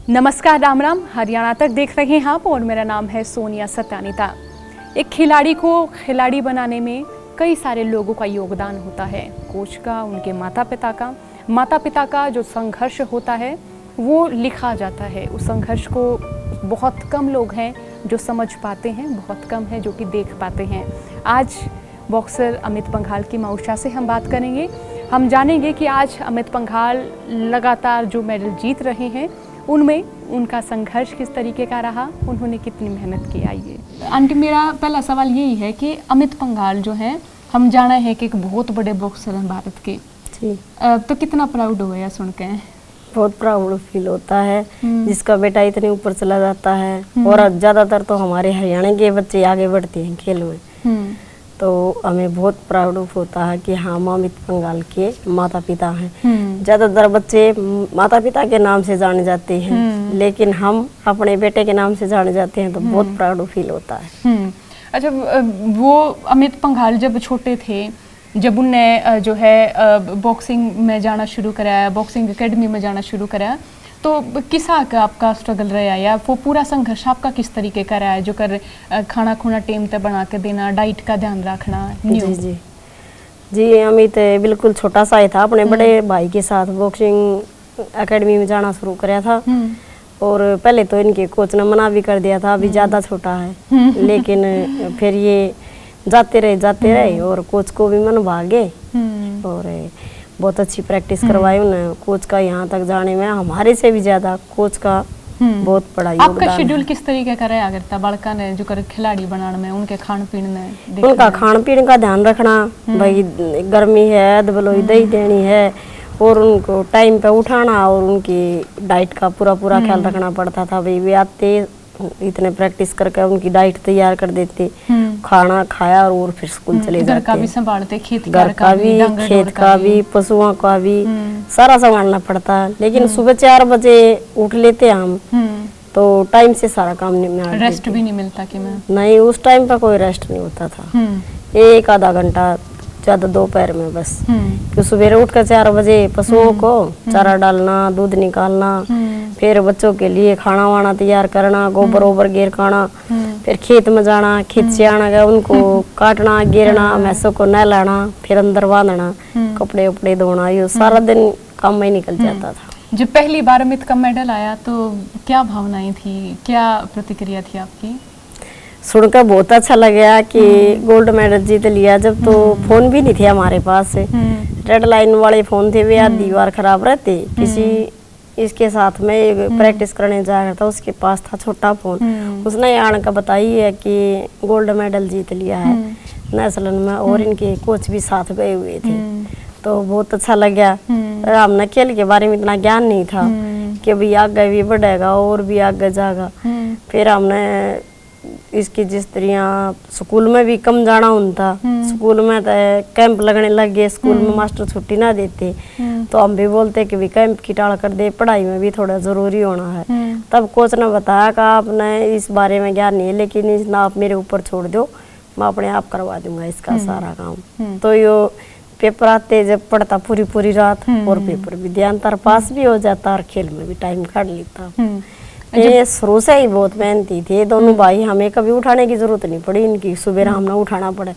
नमस्कार, राम राम। हरियाणा तक देख रहे हैं आप और मेरा नाम है सोनिया सत्यानिता। एक खिलाड़ी को खिलाड़ी बनाने में कई सारे लोगों का योगदान होता है। कोच का, उनके माता पिता का जो संघर्ष होता है वो लिखा जाता है। उस संघर्ष को बहुत कम लोग हैं जो समझ पाते हैं, बहुत कम है जो कि देख पाते हैं। आज बॉक्सर अमित पंघाल की माउशा से हम बात करेंगे। हम जानेंगे कि आज अमित पंघाल लगातार जो मेडल जीत रहे हैं उनमें उनका संघर्ष किस तरीके का रहा, उन्होंने कितनी मेहनत की। आइए आंटी, मेरा पहला सवाल यही है कि अमित पंघाल जो है, हम जाना है कि एक बहुत बड़े बॉक्सर हैं भारत के जी। तो कितना प्राउड हो गया सुन के? बहुत प्राउड फील होता है जिसका बेटा इतने ऊपर चला जाता है। और ज्यादातर तो हमारे हरियाणा के बच्चे आगे बढ़ते हैं खेल में, तो हमें बहुत प्राउड होता है कि हाँ, अमित पंघाल के माता पिता हैं। ज्यादातर बच्चे माता पिता के नाम से जाने जाते हैं, लेकिन हम अपने बेटे के नाम से जाने जाते हैं, तो बहुत प्राउड फील होता है। अच्छा, वो अमित पंघाल जब छोटे थे, जब उनने जो है बॉक्सिंग में जाना शुरू कराया, बॉक्सिंग एकेडमी में जाना शुरू कराया, तो किसा का आपका स्ट्रगल रहा, या वो पूरा संघर्ष आपका किस तरीके का रहा है? जो कर खाना खुना टेम पे बना के देना, डाइट का ध्यान रखना। जी, अमित बिल्कुल छोटा सा ही था, अपने बड़े भाई के साथ बॉक्सिंग एकेडमी में जाना शुरू कराया था। और पहले तो इनके कोच ने मना भी कर दिया था, अभी ज्यादा छोटा है, लेकिन फिर ये जाते रहे और कोच को भी मन भागे और बहुत अच्छी प्रैक्टिस करवाई उन्हें। कोच का यहाँ तक जाने में हमारे से भी ज्यादा कोच का बहुत बड़ा योगदान। आपका शेड्यूल किस तरीके का रहा करता बालका ने जो कर खिलाड़ी बनाने में, उनके खान पीन में? उनका खान पीन का ध्यान रखना, भाई गर्मी है, दबलोई दही देनी है, और उनको टाइम पे उठाना, और उनकी डाइट का पूरा ख्याल रखना पड़ता था। भाई वे आते इतने प्रैक्टिस करके उनकी डाइट तैयार कर देते, खाना खाया और फिर स्कूल चले जाते। घर का भी संभालते, खेत का भी, पशुओं का भी सारा संभालना पड़ता है। लेकिन सुबह 4 बजे उठ लेते हम, तो टाइम से सारा काम निपटा। रेस्ट भी नहीं मिलता कि मैं? नहीं, उस टाइम पर कोई रेस्ट नहीं होता था। एक आधा घंटा ज्यादा दोपहर में बस। तो सुबह उठकर 4 बजे पशुओं को चारा डालना, दूध निकालना, फिर बच्चों के लिए खाना वाना तैयार करना, गोबर ओबर गेर खाना, फिर खेत में जाना, खेत से आना गया उनको काटना, गिरना, भैंसों को नहलाना, फिर अंदर बांधना, कपड़े उपड़े धोना, ये सारा दिन काम में निकल जाता था। जब पहली बार अमित का मेडल आया तो क्या भावनाएं थी, क्या प्रतिक्रिया थी आपकी? सुनकर बहुत अच्छा लगा कि गोल्ड मेडल जीत लिया। जब तो फोन भी नहीं थे हमारे पास, रेड लाइन वाले फोन थे, वे आधी बार खराब रहते। किसी इसके साथ में प्रैक्टिस करने जाया था, उसके पास था छोटा फोन, उसने आने का बताई है कि गोल्ड मेडल जीत लिया है नेशनल में, और इनके कोच भी साथ गए हुए थे, तो बहुत अच्छा लगा। हमने खेल के बारे में इतना ज्ञान नहीं था कि भाई आगे भी बढ़ेगा और भी आगे जाएगा। फिर हमने इसकी जिस तरह स्कूल में भी कम जाना होता, स्कूल में तो कैंप लगने लग गए, स्कूल में मास्टर छुट्टी ना देते, तो हम भी बोलते कि भी कैंप की टाल कर दे, पढ़ाई में भी थोड़ा जरूरी होना है। तब कोच ने बताया कि आपने इस बारे में ज्ञान नहीं है, लेकिन इसना आप मेरे ऊपर छोड़ दो, मैं अपने आप करवा दूंगा इसका सारा काम। तो यो पेपर आते जब पढ़ता पूरी रात, और पेपर भी ध्यान तर पास भी हो जाता, और खेल में भी टाइम काट लेता। ये शुरू से ही बहुत मेहनती थे दोनों भाई, हमें कभी उठाने की जरूरत नहीं पड़ी इनकी। सुबह हमने उठाना पड़े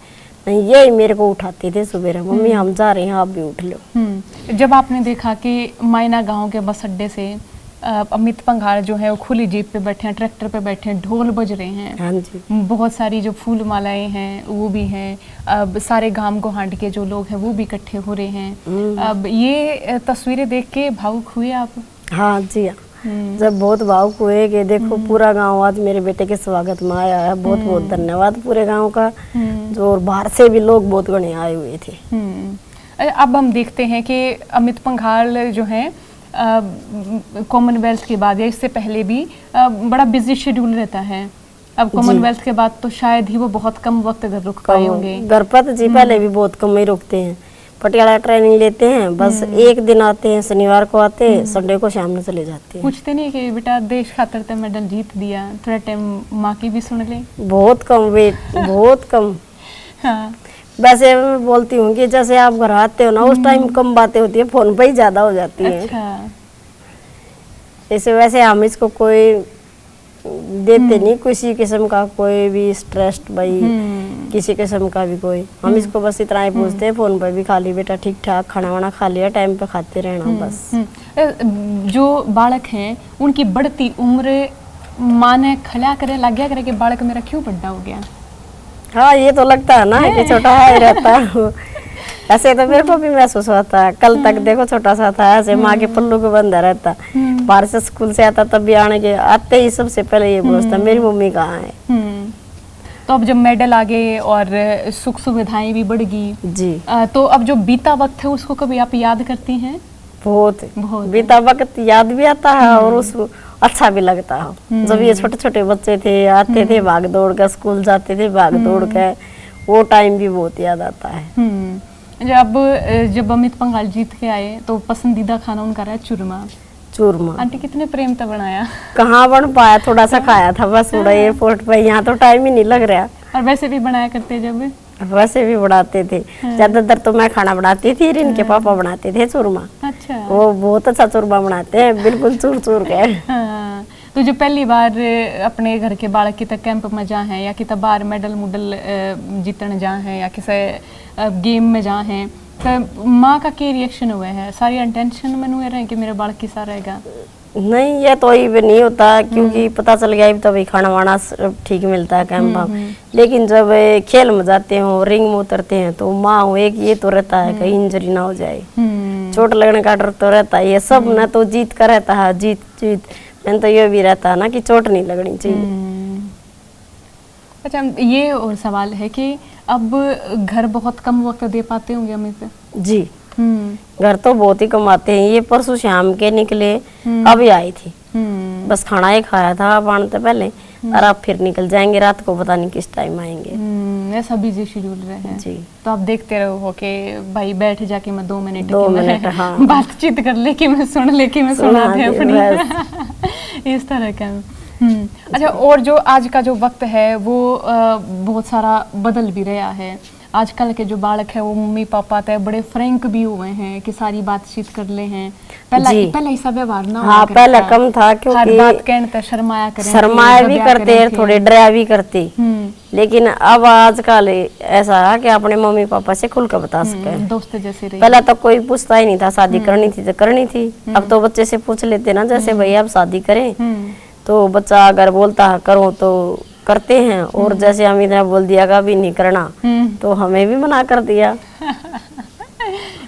नहीं, ये मेरे को उठाते थे सुबह, मम्मी हम जा रहे हैं आप भी उठ लो। जब आपने देखा कि मायना गांव के बस अड्डे से अमित पंघाल जो है वो खुली जीप पे बैठे हैं, ट्रैक्टर पे बैठे हैं, ढोल बज रहे हैं, हाँ जी, बहुत सारी जो फूल मालाएं हैं वो भी हैं, अब सारे गांव गोहांड के जो लोग हैं वो भी इकट्ठे हो रहे हैं, अब ये तस्वीरें देख के भावुक हुए आप? हाँ जी, जब बहुत भावुक हुए कि देखो पूरा गांव आज मेरे बेटे के स्वागत में आया है। बहुत बहुत धन्यवाद पूरे गांव का, जो और बाहर से भी लोग बहुत गणे आए हुए थे। अब हम देखते हैं कि अमित पंघाल जो है कॉमनवेल्थ के बाद या इससे पहले भी बड़ा बिजी शेड्यूल रहता है। अब कॉमनवेल्थ के बाद तो शायद ही वो बहुत कम वक्त घर रुक पाए होंगे। घर पर जी पहले भी बहुत कम ही रुकते हैं, पटियाला ट्रेनिंग लेते हैं, बस एक दिन आते हैं, शनिवार को आते हैं, संडे को शाम में चले जाते हैं। पूछते नहीं कि बेटा देश खातर तो मेडल जीत दिया, थोड़ा टाइम माँ की भी सुन ले? बहुत कम वेट, बहुत कम। हाँ, वैसे मैं बोलती हूँ कि जैसे आप घर आते हो ना, उस टाइम कम बातें होती है, फोन पे ही ज्यादा हो जाती है। अच्छा। इसे वैसे हम इसको कोई देते नहीं किसी किस्म का कोई भी स्ट्रेस भाई, किसी किस्म का भी कोई। हम इसको बस इतना ही पूछते हैं फोन पर भी खा ली बेटा ठीक ठाक, खाना वाना खा लिया, टाइम पे खाते रहना बस। जो बालक हैं उनकी बढ़ती उम्र माँ ने खला करे लग गया करे कि बालक मेरा क्यों बड़ा हो गया। हाँ ये तो लगता है ना कि छोटा है रहता है। ऐसे तो मेरे को भी महसूस होता है। कल तक देखो छोटा सा था, ऐसे माँ के पल्लू को बंधा रहता, बाहर से स्कूल से आता तब भी आते ही सबसे पहले ये पूछता मेरी मम्मी कहाँ है। तो अब जब मेडल आ गए और सुख सुविधाएं भी बढ़ गई जी, तो अब जो बीता वक्त है उसको कभी आप याद करती हैं? बहुत बीता वक्त याद भी आता है और उसको अच्छा भी लगता है। जब ये छोटे छोटे बच्चे थे आते थे भाग दौड़ कर स्कूल जाते थे भाग दौड़ कर, वो टाइम भी बहुत याद आता है। जब अमित पंघाल जीत के आए तो पसंदीदा खाना उनका रहा चूरमा। चूरमा आंटी कितने प्रेम से बनाया। कहाँ बन पाया, थोड़ा सा खाया था बस थोड़ा एयरपोर्ट पर, यहाँ तो टाइम ही नहीं लग रहा। और वैसे भी बनाया करते जब वैसे भी बनाते थे, ज्यादातर तो मैं खाना बनाती थी, इनके पापा बनाते थे चूरमा। अच्छा, वो बहुत अच्छा चूरमा बनाते हैं, बिल्कुल चूर चूर के। हाँ। तो जो पहली बार अपने घर के बालक की तक कैंप में जा है या कि बाहर मेडल मुडल जीतने जा है या किसी गेम में जा है तो माँ का क्या रिएक्शन हुआ है? सारी अटेंशन में हुए रहे कि मेरे बालक किसा रहेगा? नहीं ये तो भी नहीं होता क्योंकि पता चल गया तो भाई खाना वाना सब ठीक मिलता है कैंप में। लेकिन जब खेल में जाते हो रिंग में उतरते हैं तो माँ एक ये तो रहता है कहीं इंजरी ना हो जाए, चोट लगने का डर तो रहता है। ये सब ना तो जीत का रहता है, जीत जीत मैंने तो ये भी रहता है ना कि चोट नहीं लगनी चाहिए। अच्छा, ये और सवाल है कि अब घर बहुत कम वक्त दे पाते होंगे अमित जी? घर तो बहुत ही कमाते हैं। ये परसों शाम के निकले, अभी आई थी, बस खाना ही खाया था बांधते पहले, और अब फिर निकल जाएंगे, रात को पता नहीं किस टाइम आएंगे। ऐसा बिजी शेड्यूल रहे हैं जी। तो आप देखते रहो कि भाई बैठ जाके मैं 2 मिनट हाँ। बातचीत कर ले कि मैं सुन ले कि मैं सुना दे अपनी इस तरह का। अच्छा, और जो आज का जो वक्त है वो बहुत सारा बदल भी रहा है। आजकल के जो बालक है वो मम्मी पापा तय बड़े फ्रैंक भी हुए हैं कि सारी बातचीत कर ले हैं। पहला ऐसा व्यवहार ना, हाँ पहले कम था क्योंकि हर बात कहते शर्माया भी करते थोड़े डरा भी करते। लेकिन अब आजकल ऐसा है कि अपने मम्मी पापा से खुल कर बता सके, दोस्त जैसे रही। पहले तो कोई पूछता ही नहीं था, शादी करनी थी तो करनी थी। अब तो बच्चे से पूछ लेते ना, जैसे भैया अब शादी करें तो बच्चा अगर बोलता है करो तो करते हैं, और जैसे अमित ने बोल दिया अभी नहीं करना तो हमें भी मना कर दिया।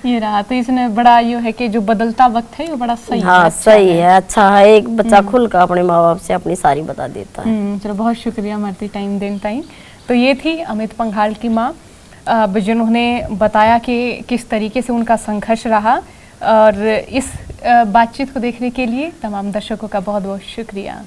ये रहा, तो इसने बड़ा ये है कि जो बदलता वक्त है वो बड़ा सही है। हाँ सही है, अच्छा है, एक बच्चा खुल कर अपने माँ बाप से अपनी सारी बता देता है। चलो बहुत शुक्रिया हमारे टाइम देने टाइम। तो ये थी अमित पंघाल की माँ जिन्होंने बताया कि किस तरीके से उनका संघर्ष रहा, और इस बातचीत को देखने के लिए तमाम दर्शकों का बहुत बहुत शुक्रिया।